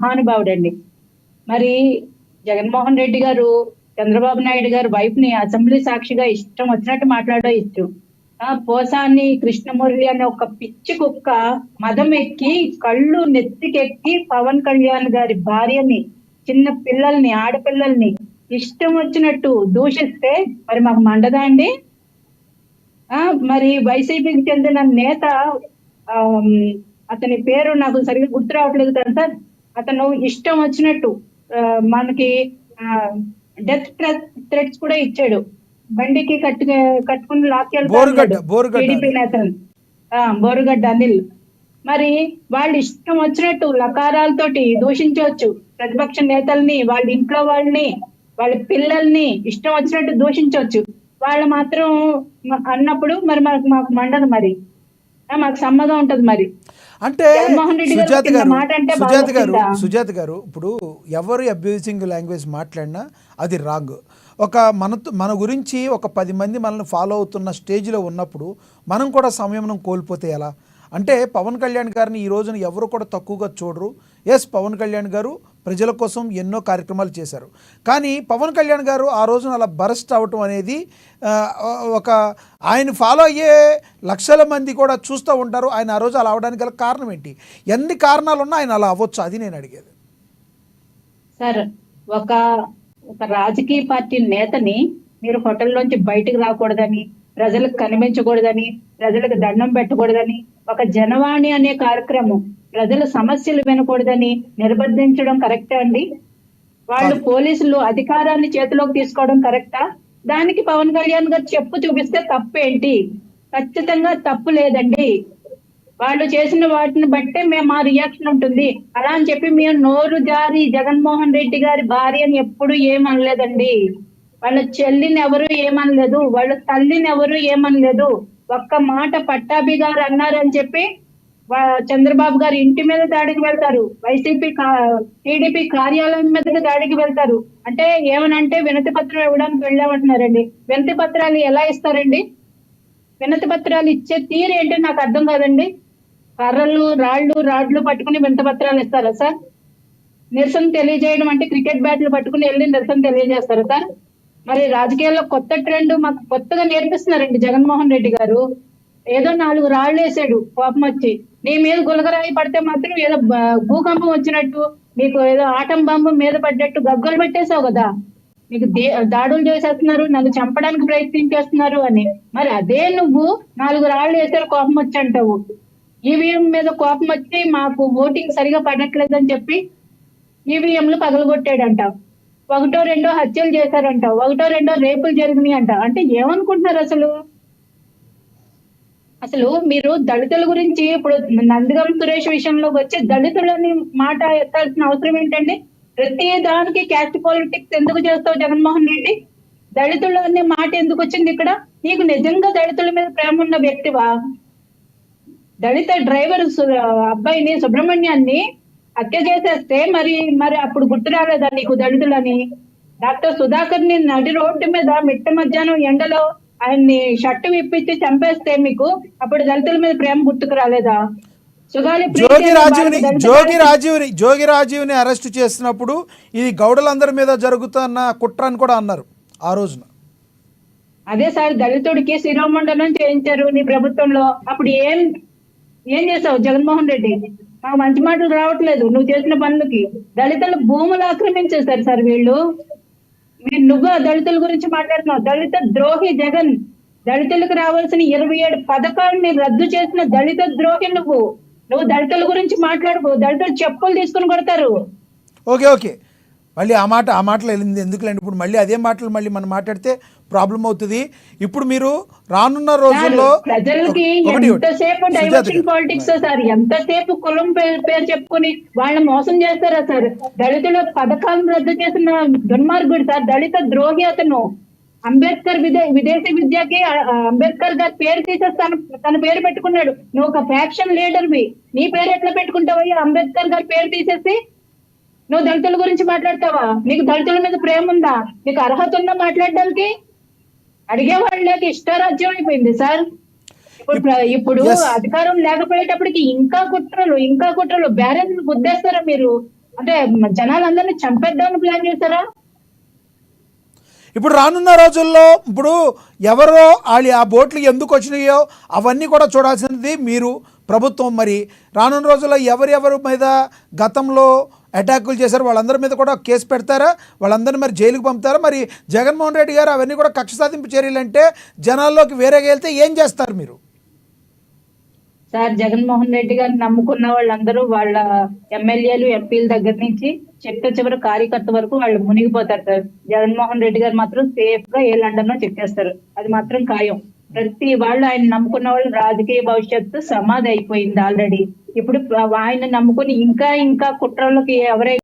మహానుభావుడండి. మరి జగన్మోహన్ రెడ్డి గారు చంద్రబాబు నాయుడు గారు వైఫ్ ని అసెంబ్లీ సాక్షిగా ఇష్టం వచ్చినట్టు మాట్లాడడం ఇష్టం. పోసాని కృష్ణమురళి అనే ఒక పిచ్చి కుక్క మదం ఎక్కి కళ్ళు నెత్తికెక్కి పవన్ కళ్యాణ్ గారి భార్యని, చిన్న పిల్లల్ని, ఆడపిల్లల్ని ఇష్టం వచ్చినట్టు దూషిస్తే మరి మాకు మండదా అండి? మరి వైసీపీకి చెందిన నేత, అతని పేరు నాకు సరిగ్గా గుర్తు రావట్లేదు కదా సార్, అతను ఇష్టం వచ్చినట్టు మనకి డెత్ థ్రెట్స్ కూడా ఇచ్చాడు. బండికి కట్టుకుని లాక్కెళ్తాడు టీడీపీ నేతలు, బోరుగడ్డ అనిల్. మరి వాళ్ళు ఇష్టం వచ్చినట్టు లకారాలతోటి దూషించవచ్చు ప్రతిపక్ష నేతల్ని, వాళ్ళ ఇంట్లో వాళ్ళని, వాళ్ళ పిల్లల్ని ఇష్టం వచ్చినట్టు దూషించవచ్చు. వాళ్ళు మాత్రం అన్నప్పుడు మరి మాకు మండదు, మరి మాకు సమ్మగా ఉంటది. మరి అంటే సుజాత గారు ఇప్పుడు ఎవరు అబ్యూజింగ్ లాంగ్వేజ్ మాట్లాడినా అది రాంగ్. మన గురించి ఒక 10 మంది మనల్ని ఫాలో అవుతున్న స్టేజ్లో ఉన్నప్పుడు మనం కూడా సంయమనం కోల్పోతే ఎలా? అంటే పవన్ కళ్యాణ్ గారిని ఈ రోజున ఎవరు కూడా తక్కువగా చూడరు. ఎస్, పవన్ కళ్యాణ్ గారు ప్రజల కోసం ఎన్నో కార్యక్రమాలు చేశారు. కానీ పవన్ కళ్యాణ్ గారు ఆ రోజున అలా బరస్ట్ అవ్వటం అనేది ఆయన ఫాలో అయ్యే లక్షల మంది కూడా చూస్తూ ఉంటారు. ఆయన ఆ రోజు అలా అవ్వడానికి గల కారణం ఏంటి? ఎన్ని కారణాలు ఉన్నా ఆయన అలా అవ్వచ్చు, అది నేను అడిగేది. సార్, ఒక రాజకీయ పార్టీ నేతని మీరు హోటల్లోంచి బయటకు రాకూడదని, ప్రజలకు కనిపించకూడదని, ప్రజలకు దండం పెట్టకూడదని, ఒక జనవాణి అనే కార్యక్రమం ప్రజల సమస్యలు వినకూడదని నిర్బంధించడం కరెక్టా అండి? వాళ్ళు పోలీసులు అధికారాన్ని చేతిలోకి తీసుకోవడం కరెక్టా? దానికి పవన్ కళ్యాణ్ గారు చెప్పు చూపిస్తే తప్పేంటి? ఖచ్చితంగా తప్పు లేదండి. వాళ్ళు చేసిన వాటిని బట్టే మా రియాక్షన్ ఉంటుంది. అలా అని చెప్పి మేము నోరు జారి జగన్మోహన్ రెడ్డి గారి భార్యని ఎప్పుడు ఏమనలేదండి. వాళ్ళ చెల్లిని ఎవరు ఏమనలేదు, వాళ్ళ తల్లిని ఎవరు ఏమనలేదు. ఒక్క మాట పట్టాభి గారు అన్నారని చెప్పి చంద్రబాబు గారు ఇంటి మీద దాడికి వెళ్తారు, టీడీపీ కార్యాలయం మీద దాడికి వెళ్తారు. అంటే ఏమనంటే వినతి పత్రం ఇవ్వడానికి వెళ్ళామంటున్నారండి. వినతి పత్రాలు ఎలా ఇస్తారండి? వినతి పత్రాలు ఇచ్చే తీరు ఏంటో నాకు అర్థం కాదండి. కర్రలు, రాడ్లు పట్టుకుని వినతి పత్రాలు ఇస్తారా సార్? నిరసన తెలియజేయడం అంటే క్రికెట్ బ్యాట్లు పట్టుకుని వెళ్ళి నిరసన తెలియజేస్తారా సార్? మరి రాజకీయాల్లో కొత్త ట్రెండ్ మాకు కొత్తగా నేర్పిస్తున్నారండి జగన్మోహన్ రెడ్డి గారు. ఏదో 4 రాళ్ళు వేసాడు కోపం వచ్చి, నీ మీద గులకరాయి పడితే మాత్రం ఏదో భూకంపం వచ్చినట్టు, నీకు ఏదో ఆటం బాంబు మీద పడ్డట్టు గగ్గలు పెట్టేశావు కదా, నీకు దాడులు చేసేస్తున్నారు, నన్ను చంపడానికి ప్రయత్నించేస్తున్నారు అని. మరి అదే నువ్వు 4 రాళ్ళు వేసారు కోపం వచ్చి అంటావు. ఈవీఎం మీద కోపం వచ్చి మాకు ఓటింగ్ సరిగా పడట్లేదని చెప్పి ఈవీఎంలు పగలగొట్టాడంట. 1-2 హత్యలు చేశారంట, 1-2 రేపులు జరిగినాయి అంట. అంటే ఏమనుకుంటున్నారు అసలు మీరు దళితుల గురించి ఇప్పుడు నందిగం సురేష్ విషయంలోకి వచ్చి దళితులని మాట ఎత్తాల్సిన అవసరం ఏంటండి? ప్రతి దానికి క్యాస్ట్ పాలిటిక్స్ ఎందుకు చేస్తావు జగన్మోహన్ రెడ్డి? దళితులు అనే మాట ఎందుకు వచ్చింది ఇక్కడ? నీకు నిజంగా దళితుల మీద ప్రేమ ఉన్న వ్యక్తివా? దళిత డ్రైవర్ అబ్బాయిని, సుబ్రహ్మణ్యాన్ని హత్య చేసేస్తే మరి అప్పుడు గుర్తు రాలేదా నీకు దళితులని? డాక్టర్ సుధాకర్ ని నడి రోడ్డు మీద మిట్ట మధ్యాహ్నం ఎండలో ఆయన్ని షర్టు విప్పించి చంపేస్తే మీకు అప్పుడు దళితుల మీద ప్రేమ గుర్తుకు రాలేదా? జోగి రాజీవ్ని అరెస్ట్ చేసినప్పుడు ఇది గౌడలందరి మీద జరుగుతున్న కుట్ర అని కూడా అన్నారు ఆ రోజున. అదే సార్, దళితుడికి శిరోమండలం చేయించారు నీ ప్రభుత్వంలో. అప్పుడు ఏం చేసావు జగన్మోహన్ రెడ్డి? మాకు మంచి మాటలు రావట్లేదు నువ్వు చేసిన పనులకి. దళితుల భూములు ఆక్రమించేశారు సార్ వీళ్ళు. నువ్వు దళితుల గురించి మాట్లాడుతున్నావు. దళిత ద్రోహి జగన్. దళితులకు రావాల్సిన 27 పథకాలని రద్దు చేసిన దళిత ద్రోహి నువ్వు దళితుల గురించి మాట్లాడుకో. దళితులు చెప్పులు తీసుకుని కొడతారు. ఓకే, మళ్ళీ ఆ మాటలు వెళ్ళింది ఎందుకులేండి. ఇప్పుడు మళ్ళీ అదే మాటలు మళ్ళీ మనం మాట్లాడితే ప్రాబ్లం అవుతుంది. ఇప్పుడు మీరు రానున్న రోజుల్లో ప్రజలకి ఎంతసేపు డైవర్షన్ పాలిటిక్స్ సార్, ఎంతసేపు కులం పేరు చెప్పుకుని వాళ్ళని మోసం చేస్తారా సార్? దళితుల పథకాలను రద్దు చేసిన దుర్మార్గుడు సార్, దళిత ద్రోహి అతను. అంబేద్కర్ విదేశీ విద్యకి అంబేద్కర్ గారి పేరు తీసేస్తాను తన పేరు పెట్టుకున్నాడు. నువ్వు ఒక ఫ్యాక్షన్ లీడర్వి, నీ పేరు ఎట్లా పెట్టుకుంటావయ్యా? అంబేద్కర్ గారి పేరు తీసేసి నువ్వు దళితుల గురించి మాట్లాడతావా? నీకు దళితుల మీద ప్రేమ ఉందా? నీకు అర్హత ఉందా మాట్లాడడానికి? అడిగేవాళ్ళకి ఇష్టారాజ్యం అయిపోయింది సార్. ఇప్పుడు అధికారం లేకపోయేటప్పటికి ఇంకా కుట్రలు బ్యారెన్స్ గుద్దేస్తారా మీరు? అంటే జనాలందరినీ చంపేద్దామని ప్లాన్ చేశారా? ఇప్పుడు రానున్న రోజుల్లో ఇప్పుడు ఎవరో వాళ్ళు ఆ బోట్లు ఎందుకు వచ్చినాయో అవన్నీ కూడా చూడాల్సినది మీరు ప్రభుత్వం. మరి రానున్న రోజుల్లో ఎవరెవరి మీద గతంలో అటాకులు చేశారు వాళ్ళందరి మీద కూడా కేసు పెడతారా? వాళ్ళందరినీ మరి జైలుకి పంపుతారా? మరి జగన్మోహన్ రెడ్డి గారు అవన్నీ కూడా కక్ష సాధింపు చర్యలు అంటే జనాల్లోకి వేరేగా వెళ్తే ఏం చేస్తారు మీరు? సార్, జగన్మోహన్ రెడ్డి గారిని నమ్ముకున్న వాళ్ళందరూ వాళ్ళ ఎమ్మెల్యేలు ఎంపీల దగ్గర నుంచి చివరి కార్యకర్త వరకు వాళ్ళు మునిగిపోతారు సార్. జగన్మోహన్ రెడ్డి గారు మాత్రం సేఫ్ గా ఏ లండన్ లో చెక్కేస్తారు, అది మాత్రం ఖాయం. ప్రతి వాళ్ళు ఆయన నమ్ముకున్న వాళ్ళు రాజకీయ భవిష్యత్తు సమాధి అయిపోయింది ఆల్రెడీ. ఇప్పుడు ఆయన నమ్ముకుని ఇంకా ఇంకా కుట్రలకి ఎవరైతే